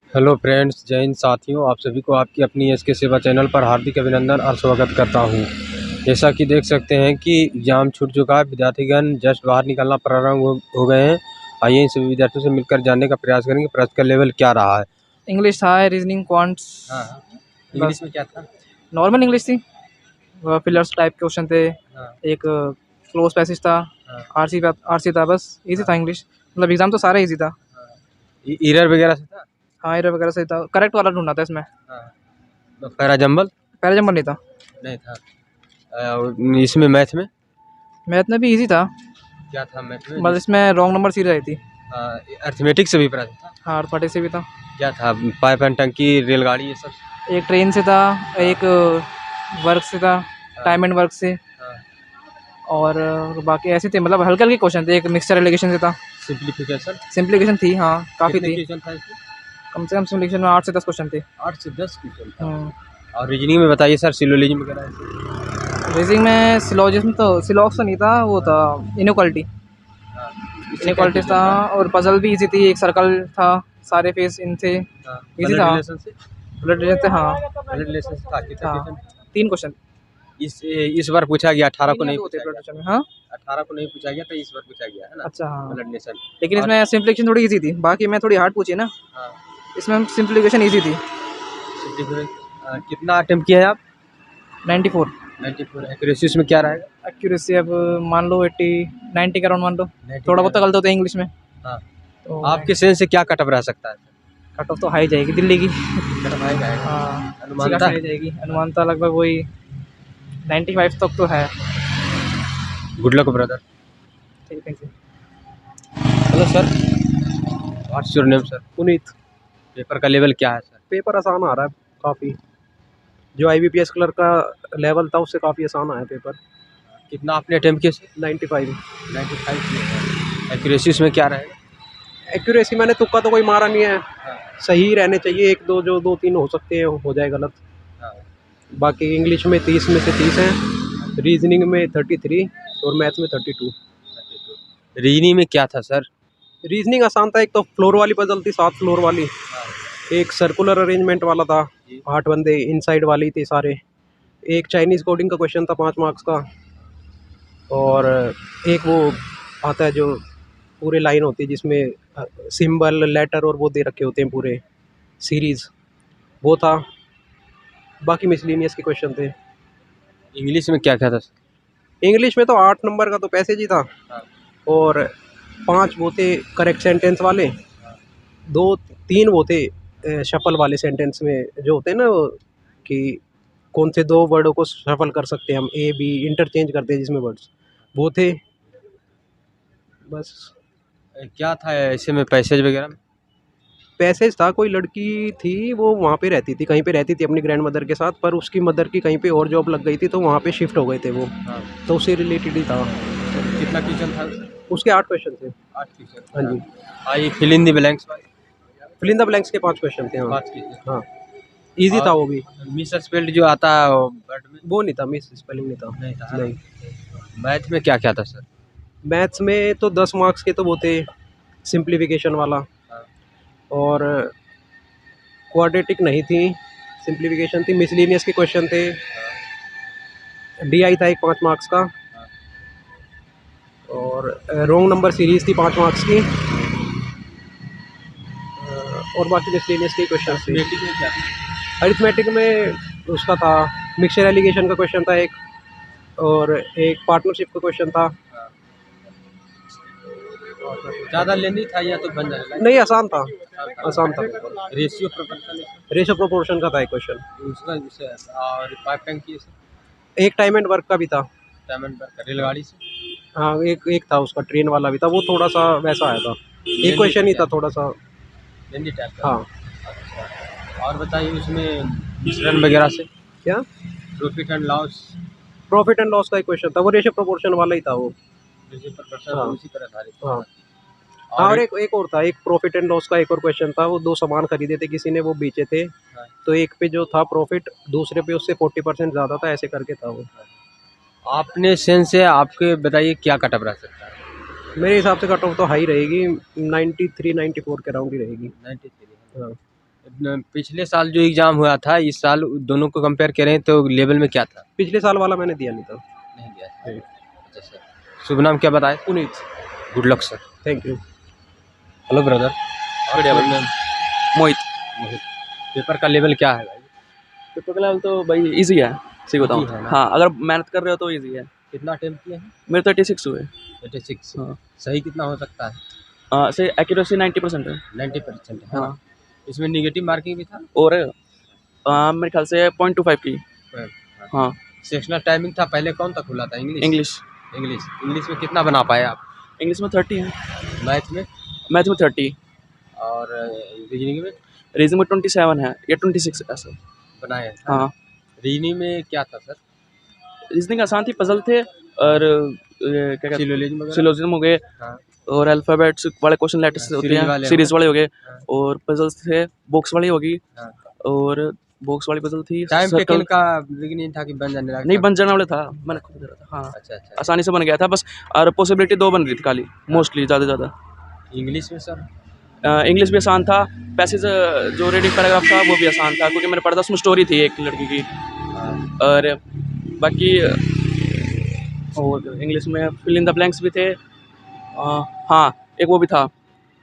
Hello friends, जय हिंद साथियों। आप सभी को आपकी अपनी एस के सेवा चैनल पर हार्दिक अभिनंदन और स्वागत करता हूं। जैसा कि देख सकते हैं कि एग्जाम छूट चुका है, विद्यार्थीगण जस्ट बाहर निकलना प्रारंभ हो गए हैं। आइए इन सभी विद्यार्थियों से मिलकर जानने का प्रयास करेंगे प्रश्न का लेवल क्या रहा है। इंग्लिश था, रीजनिंग, क्वांट्स। हाँ, इंग्लिश में क्या था? नॉर्मल इंग्लिश थी। फिलर्स टाइप के क्वेश्चन थे। हाँ, एक क्लोज पैसेज था। हाँ, आरसी था, बस इजी था हाँ, इंग्लिश। मतलब एग्जाम तो सारा इजी था। हाँ। एरर वगैरह से था? हाँ, एरर वगैरह सही था। करेक्ट वाला ढूंढना था इसमें। हाँ, तो पैराजंबल पैराजंबल नहीं था। नहीं था। इसमें मैथ में मैथ में भी इजी था, क्या था? मैथ में बस इसमें रॉन्ग नंबर सीरीज आई थी। अर्थमेटिक से भी प्रश्न था। हाँ, अर्थमेटिक से भी था। क्या था? पाइप एंड टंकी, रेलगाड़ी, ये सब। एक ट्रेन से था, एक वर्क से था, टाइम एंड वर्क से। हाँ, और बाकी ऐसे थे, मतलब हल्के हल्के क्वेश्चन थे। एक मिक्सचर एलिगेशन से था। सिंप्लीफिकेशन सिंप्लीकेशन थी, हाँ काफ़ी कितने थी। क्वेश्चन था इसमें? कम से कम सिंप्लीकेशन में 8 से 10 क्वेश्चन थे। 8 से 10 क्वेश्चन था। और रीजनिंग में बताइए सर, सिलोजिज्म वगैरह ऐसे। रीजनिंग में सिलॉजिज्म तो सिलॉक्स तो नहीं था, वो था इनइक्वालिटी। हाँ, इससे क्या इनइक्वालिटीज था। क्वेश्चन था? और पजल भी इजी थी। एक सर्कल था, सारे फेस इन थे। हाँ, इजी ब्लड था। रिलेशन से। ब्लड रिलेशन थे, हाँ। ब्लड रिलेशन से था कितना हाँ, क्वेश्चन? 3 क्वेश्चन। इस बार पूछा गया, 18 को 3 या नहीं 2 थे पूछा ब्लड गया। रिलेशन में, हाँ। 18 को नहीं पूछा गया, तो इस बार पूछा गया है ना। अच्छा, हाँ। Blood relation. लेकिन और इसमें सिंप्लीकेशन थोड़ी इजी थी, बाकी मैं थोड़ी हार्ड पूछी ना। हाँ, इसमें सिंप्लीकेशन इजी थी। कितना अटेम्प्ट किया है आप? 94। 94। एक्यूरेसी में क्या रहेगा? एक्यूरेसी अब मान लो 80, 90 के अराउंड मान लो। 90 थोड़ा का बहुत तो गलत होता है इंग्लिश में। हाँ। तो आपके सेंस से क्या कटअप रह सकता है? कट ऑफ तो हाई जाएगी दिल्ली की। कटअप आएगा हाँ, अच्छी अनुमानता? खासी हाई जाएगी। अनुमानता लगभग वही 95 तक तो है। Good luck brother. ठीक है जी। Hello sir, what's your name sir? Puneet. Paper का लेवल क्या है सर? पेपर आसान आ रहा है काफ़ी। जो आईबीपीएस क्लर्क का लेवल था उससे काफ़ी आसान आया पेपर। कितना आपने अटेम्प्ट किया सर? 95। 95 किया। एक्यूरेसी में क्या रहेगा? एक्यूरेसी मैंने तुक्का तो कोई मारा नहीं है, सही रहने चाहिए। एक दो जो 2-3 हो सकते हैं, हो जाए गलत। हाँ। बाकी इंग्लिश में 30 में से 30 हैं, रीजनिंग में 33 और मैथ में 32। रीजनिंग में क्या था सर? रीजनिंग आसान था। एक तो फ्लोर वाली पजल थी, 7 फ्लोर वाली। एक सर्कुलर अरेंजमेंट वाला था, 8 बंदे इनसाइड वाली थी सारे। एक चाइनीज़ कोडिंग का क्वेश्चन था 5 मार्क्स का। और एक वो आता है जो पूरे लाइन होती है जिसमें सिंबल लेटर और वो दे रखे होते हैं पूरे सीरीज़, वो था। बाकी मिसलिनियस के क्वेश्चन थे। इंग्लिश में क्या क्या था सर? इंग्लिश में तो 8 नंबर का तो पैसेज ही था। हाँ। और 5 वो थे करेक्ट सेंटेंस वाले। 2-3 वो थे शफल वाले सेंटेंस में, जो होते हैं ना वो, कि कौन से 2 वर्डों को शफल कर सकते हैं हम, ए बी इंटरचेंज करते हैं जिसमें वर्ड्स, वो थे बस। क्या था ऐसे में पैसेज वगैरह में? पैसेज था, कोई लड़की थी वो वहाँ पे रहती थी, कहीं पे रहती थी अपनी ग्रैंड मदर के साथ, पर उसकी मदर की कहीं पे और जॉब लग गई थी तो वहाँ पे शिफ्ट हो गए थे वो। हाँ। तो उससे रिलेटेड ही था। कितना क्वेश्चन था? उसके 8 क्वेश्चन थे। 8 क्वेश्चन। हाँ जी। आइए fill in the blanks. Fill in the blanks के 5 क्वेश्चन थे। हाँ 5 क्वेश्चन। हाँ, ईजी था वो भी। मिस स्पेल्ड जो आता है वर्ड में? वो नहीं था, मिस स्पेलिंग नहीं था। नहीं था। नहीं। मैथ में क्या क्या था सर? मैथ्स में तो 10 मार्क्स के तो वो थे, सिंप्लीफिकेशन वाला। हाँ। और क्वाड्रेटिक नहीं थी, सिंप्लीफिकेशन थी। मिसलिनियस के क्वेश्चन थे। डीआई था एक 5 मार्क्स का। और रॉन्ग नंबर सीरीज थी 5 मार्क्स की। और बाकी मिसलिनियस के क्वेश्चन थे। अर्थमेटिक में क्या था? अरिथमेटिक में उसका था मिक्सचर एलिगेशन का क्वेश्चन था एक, और एक पार्टनरशिप का क्वेश्चन था। ज़्यादा लेंदी था या तो बन जाएगा? नहीं, आसान था, आसान था। रेशियो प्रोपोर्शन रेशो प्रोपोर्शन का था एक क्वेश्चन। उसका विषय है। और पाइप टंकी से एक टाइम एंड वर्क का भी था। डायमंड पर रेलगाड़ी से हाँ, एक एक था उसका ट्रेन वाला भी था, वो थोड़ा सा वैसा आया था। एक क्वेश्चन ही था थोड़ा सा। लेंदी टाइप का। हाँ। अच्छा, और बताइए उसमें मिश्रण वगैरह से क्या? Profit and loss? Profit and loss का एक क्वेश्चन था, वो रेशो प्रोपोर्शन वाला ही था वो। रेशियो प्रोपोर्शन हाँ। उसी पर आधारित था। हाँ हाँ, और एक और था, एक प्रॉफिट एंड लॉस का एक और क्वेश्चन था। वो 2 सामान खरीदे थे किसी ने, वो बेचे थे। हाँ। तो एक पे जो था प्रॉफिट, दूसरे पे उससे 40% ज़्यादा था, ऐसे करके था वो। आपने सेंस से आपके बताइए क्या कटअप रह सकता है? मेरे हिसाब से कट ऑफ तो हाई रहेगी, 93-94 के राउंड ही रहेगी। 93। हाँ। पिछले साल जो एग्जाम हुआ था इस साल दोनों को कंपेयर करें तो लेवल में क्या था? पिछले साल वाला मैंने दिया नहीं था। नहीं दिया था। अच्छा सर, शुभ नाम क्या बताए? Puneet. Good luck sir. Thank you. Hello brother. बढ़िया और भाई। मोहित। मोहित, पेपर का लेवल क्या है भाई? पेपर का लेवल तो भाई इजी है, सही बताऊँ Easy है ना? हाँ, अगर मेहनत कर रहे हो तो इजी है। कितना अटेम्प्ट किए हैं? मेरे 36 हुए। 86। हाँ। सही कितना हो सकता है? से एक्यूरेसी 90% है। 90% है ना? हाँ। इसमें निगेटिव मार्किंग भी था? और मेरे ख्याल से 0.25 की। हाँ। सेक्शनल टाइमिंग था पहले कौन सा खुला था? इंग्लिश। इंग्लिश इंग्लिश में कितना बना पाए आप? इंग्लिश में 30 है, मैथ में? मैथ में 30, और रीजनिंग में रीजनिंग में 27 है या 26 ऐसे। बनाए हैं? हाँ। रीजनिंग में क्या था सर? रीजनिंग आसान थी, पजल थे और क्या कहते सिलोजिज्म वगैरह? सिलोजिज्म हो गए हाँ। और अल्फ़ाबेट्स वाले क्वेश्चन लेटर्स होते सीरीज हैं, वाले सीरीज हो वाले हो गए। हाँ। और पजल्स थे, बॉक्स वाली होगी हाँ। और बॉक्स वाली पजल थी। टाइम सर्कल टेकन का बिगिनिंग था कि बन जाने लगा? नहीं, बन जाने वाला था, मैंने खुद करा था। हाँ, अच्छा अच्छा। आसानी से बन गया था बस। और पॉसिबिलिटी 2 बन रही थी खाली, मोस्टली ज़्यादा से ज़्यादा। इंग्लिश में सर? इंग्लिश भी आसान था, पैसेज जो रीडिंग पैराग्राफ था वो भी आसान था क्योंकि मैंने पढ़ा था, उसमें स्टोरी थी एक लड़की की। और बाकी और इंग्लिश में फिल इन द ब्लैंक्स भी थे। हाँ, एक वो भी था,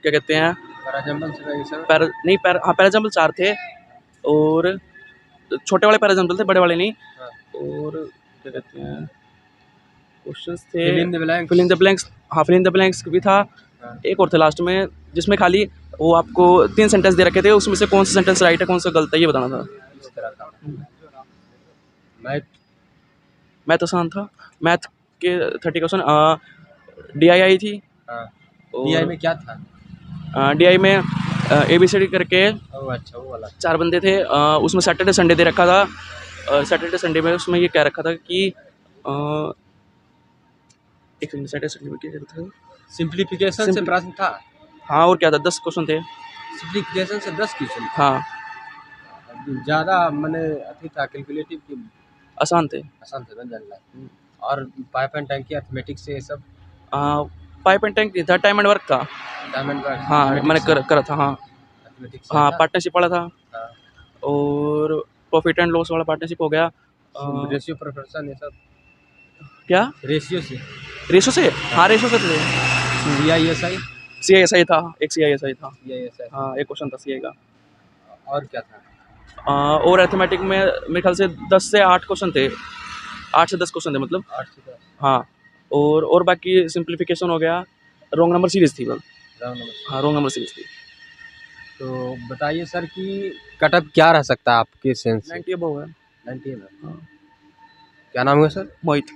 क्या कहते हैं, पैराजम्बल से रहेगी सर? पैराजम्बल 4 थे और छोटे वाले पैराजम्बल थे, बड़े वाले नहीं। हाँ। और क्या कहते हैं, क्वेश्चंस थे fill in the blanks. Fill in the blanks. हाँ, फिल इन द ब्लैंक्स भी था। हाँ। एक और थे लास्ट में जिसमें खाली वो आपको 3 सेंटेंस दे रखे थे, उसमें से कौन सा सेंटेंस राइट है कौन सा गलत है ये बताना था। इस तरह का। मैथ? मैथ आसान था, मैथ के 30 क्वेश्चन। DII थी। हाँ। DI में क्या था? DI में ABCD करके ओह अच्छा, वो वाला। 4 बंदे थे। उसमें सैटरडे संडे दे रखा था। सैटरडे संडे में उसमें ये कह रखा था कि एक सेकंड, सैटरडे संडे में क्या कह रखा था? सिंप्लीफिकेशन से प्रश्न था? हाँ, और क्या था, 10 क्वेश्चन थे। सिंप्लीफिकेशन से 10 क्वेश्चन? हाँ, ज़्यादा मैंने अथी था कैलकुलेटिव की? आसान थे। आसान थे, बन जाने लगा। और पाइप एंड टैंक की अर्थमेटिक्स से ये सब? पाइप एंड टैंक नहीं था, टाइम एंड वर्क था। Diamond work? हाँ, मैंने करा था। हाँ अर्थमेटिक्स हाँ, पार्टनरशिप वाला था। हाँ। और प्रॉफिट एंड लॉस वाला पार्टनरशिप हो गया। रेशियो प्रोपोर्शन ये सब? क्या रेशियो से? रेशो से? हाँ, रेशो से थे। CISI? CISI था, एक CISI था। CISI। हाँ, एक क्वेश्चन था CI का। और क्या था? और अर्थमेटिक में मेरे ख्याल से 10 से 8 क्वेश्चन थे, 8 से 10 क्वेश्चन थे मतलब। 8 से 10? हाँ, और बाकी सिंप्लीफिकेशन हो गया। रॉन्ग नंबर सीरीज थी बस। Round number? हाँ, रॉन्ग नंबर सीरीज थी। तो बताइए सर कि कटअप क्या रह सकता है आपके सेंस से? 90 अबव है। 90 में? हाँ। क्या नाम है sir? Mohit.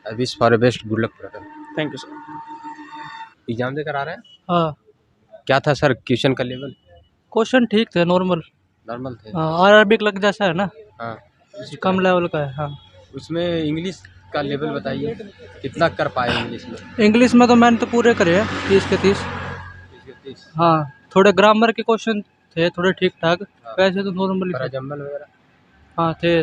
I wish for best, good luck brother. Thank you sir. Exam देकर आ रहे हैं? हाँ, क्या था सर क्वेश्चन का लेवल? क्वेश्चन ठीक थे, नॉर्मल। नॉर्मल थे? हाँ, RRB क्लर्क जैसा है ना, हाँ, उसी कम तरह। लेवल का है। हाँ, उसमें इंग्लिश का लेवल बताइए, कितना कर पाए इंग्लिश में? इंग्लिश में तो मैंने तो पूरे करे हैं 30 के 30। 30? हाँ, थोड़े ग्रामर के क्वेश्चन थे, थोड़े ठीक ठाक। हाँ। वैसे तो नॉर्मली थे। पैराजम्बल वगैरह? हाँ थे,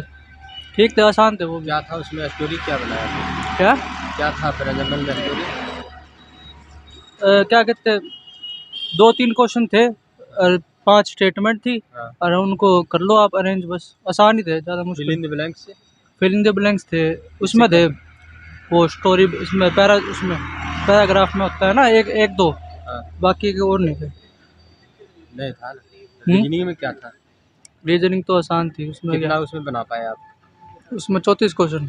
ठीक थे, आसान थे वो भी। क्या था उसमें स्टोरी, क्या बनाया था? क्या क्या था पैराजम्बल में स्टोरी? क्या कहते, 2-3 क्वेश्चन थे और 5 स्टेटमेंट थी। हाँ। और उनको कर लो आप अरेंज, बस आसान ही थे, ज़्यादा फिल मुश्किल। इन द ब्लैंक्स से? फिल इन द ब्लैंक्स थे, उसमें थे वो स्टोरी, उसमें उसमें पैराग्राफ में होता है ना, एक दो, हाँ। बाकी के और नहीं थे। नहीं था ना? रीजनिंग में क्या था? रीजनिंग तो आसान थी, उसमें कितना क्या, उसमें बना पाए आप? उसमें 34 क्वेश्चन,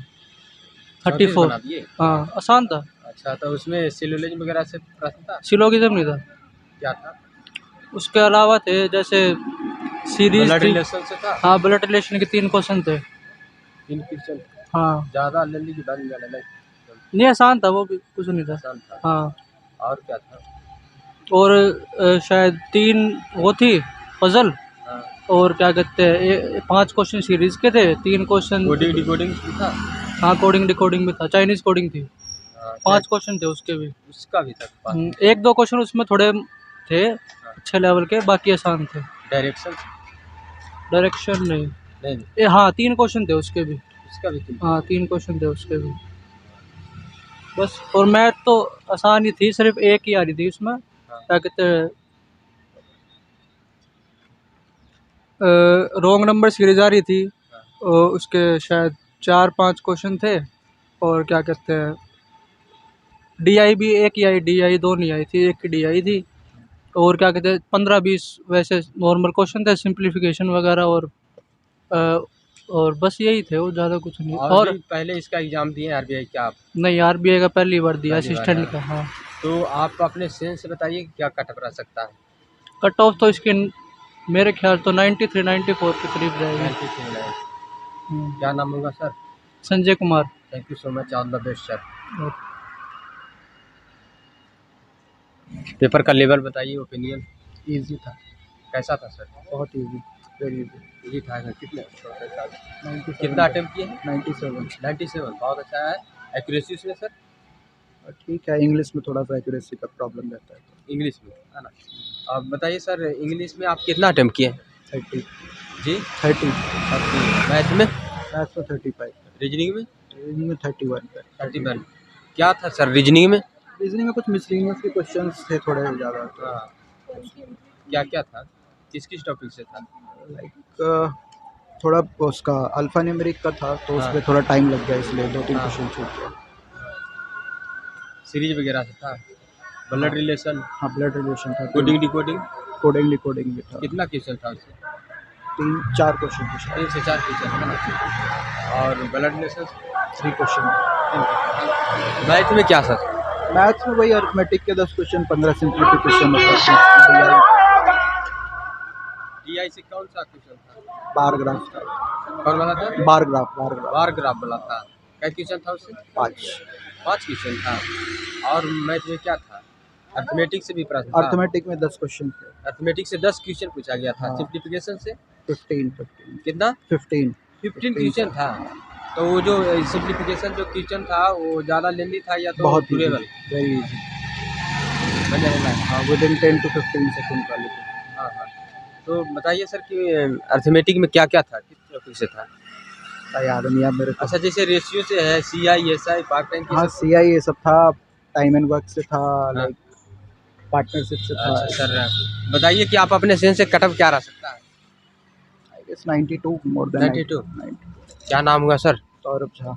34 34। बना दिए? हाँ, आसान था। अच्छा, तो उसमें सिलोजिज्म वगैरह से प्रश्न था? सिलोगिज्म नहीं था। क्या था? उसके अलावा थे जैसे सीरीज ब्लड थी। रिलेशन से था? हाँ, ब्लड रिलेशन के 3 क्वेश्चन थे। 3 क्वेश्चन? हाँ, ज़्यादा जल्दी की बन जाने लगे? नहीं आसान था वो भी, कुछ नहीं था। आसान था? हाँ, और क्या था? और शायद 3 वो थी पजल। हाँ। और क्या कहते हैं, 5 क्वेश्चन सीरीज के थे, 3 क्वेश्चन। कोडिंग डिकोडिंग भी था? हाँ, कोडिंग डिकोडिंग भी था, चाइनीज कोडिंग थी। हाँ, 5 क्वेश्चन थे उसके भी। उसका भी था? 5? 1-2 क्वेश्चन उसमें थोड़े थे अच्छे लेवल के, बाकी आसान थे। डायरेक्शन? डायरेक्शन नहीं। नहीं, हाँ, 3 क्वेश्चन थे उसके भी। उसका भी 3? हाँ, 3 क्वेश्चन थे उसके भी बस। और मैथ तो आसान ही थी, सिर्फ एक ही आ रही थी उसमें। हाँ। क्या कहते हैं, रॉन्ग नंबर सीरीज आ रही थी, उसके शायद 4-5 क्वेश्चन थे। और क्या कहते हैं, DI भी एक ही आई, DI दो नहीं आई थी, एक ही DI थी। और क्या कहते हैं, 15-20 वैसे नॉर्मल क्वेश्चन थे, सिंप्लीफिकेशन वगैरह। और बस यही थे, वो ज़्यादा कुछ नहीं। और भी पहले इसका एग्जाम दिए RBI क्या आप? नहीं, RBI का पहली बार दिया, पहली बार, असिस्टेंट का। हाँ। तो आप अपने सेंस से बताइए कि क्या कट रह सकता है? कट ऑफ तो इसके मेरे ख्याल तो 93-94 के करीब जाएगी। 93 है। क्या नाम होगा sir? Sanjay Kumar. Thank you so much, all the best sir. Paper का लेवल बताइए, ओपिनियन। इजी था, कैसा था सर? बहुत इजी, वेरी इजी। इजी था सर। कितना अटेम्प्ट किए हैं? 97। बहुत अच्छा है। एक्यूरेसी उसमें सर? ठीक है, इंग्लिश में थोड़ा सा एक्यूरेसी का प्रॉब्लम रहता है। इंग्लिश में है ना? आप बताइए सर, इंग्लिश में आप कितना अटेम्प्ट किए हैं? 30। जी 30। मैथ में? मैथ्स में 35। रीजनिंग में? रीजनिंग में 31 पे। 31। क्या था सर रीजनिंग में? रीजनिंग में कुछ मिसलिनियस के क्वेश्चंस थे थोड़े ज़्यादा। हाँ, क्या क्या था? किस किस टॉपिक से था? लाइक थोड़ा उसका अल्फा न्यूमेरिक का था, तो हाँ। उसमें थोड़ा टाइम लग गया, इसलिए 2-3 हाँ। क्वेश्चन छूट गया। सीरीज वगैरह से था? Blood relation? हाँ, ब्लड रिलेशन था। Coding decoding? कोडिंग डिकोडिंग भी था। कितना क्वेश्चन था उससे? 3-4 क्वेश्चन थे शायद। 3 से 4 क्वेश्चन है ना? और ब्लड रिलेशन? 3 क्वेश्चन। मैथ में क्या सर? मैथ्स में वही अरिथमेटिक के 10 क्वेश्चन, 15 सिंप्लीफिकेशन। DI से कौन सा क्वेश्चन था? बार ग्राफ था। कौन वाला था? Bar graph. बार ग्राफ वाला था। क्या क्वेश्चन था उससे? 5 क्वेश्चन था। और मैथ में क्या था? अर्थमेटिक से भी प्रश्न था? अरिथमेटिक में 10 क्वेश्चन थे। अर्थमेटिक से 10 क्वेश्चन पूछा गया था। हाँ। सिंप्लीफिकेशन से 15 कितना? 15 क्वेश्चन था। तो वो जो सिंप्लीफिकेशन जो क्वेश्चन था वो ज़्यादा लेंदी था या तो बहुत ड्यूरेबल? Very easy. बन जाएगा। हाँ, विदिन 10 to 15 सेकंड वाली थी। हाँ हाँ। तो बताइए सर कि अर्थमेटिक में क्या क्या था, किस टॉपिक से था? याद नहीं है मेरे को। अच्छा, जैसे रेशियो से है, CI SI पार्ट टाइम? हाँ, CI ये सब था। टाइम एंड वर्क से था, लाइक पार्टनरशिप से था। अच्छा सर, बताइए कि आप अपने सेंस से कटअप क्या रह सकता है? I guess 92, more than 92। क्या नाम हुआ sir? Saurabh Jha.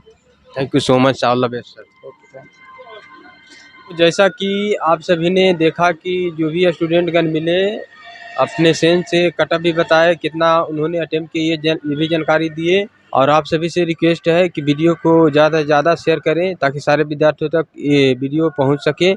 Thank you so much, all the best sir. Okay, thanks. जैसा कि आप सभी ने देखा कि जो भी स्टूडेंटगण मिले अपने सेंस से कटअप भी बताए, कितना उन्होंने अटेम्प्ट किए ये भी जानकारी दिए। और आप सभी से रिक्वेस्ट है कि वीडियो को ज़्यादा से ज़्यादा शेयर करें ताकि सारे विद्यार्थियों तक ये वीडियो पहुंच सके।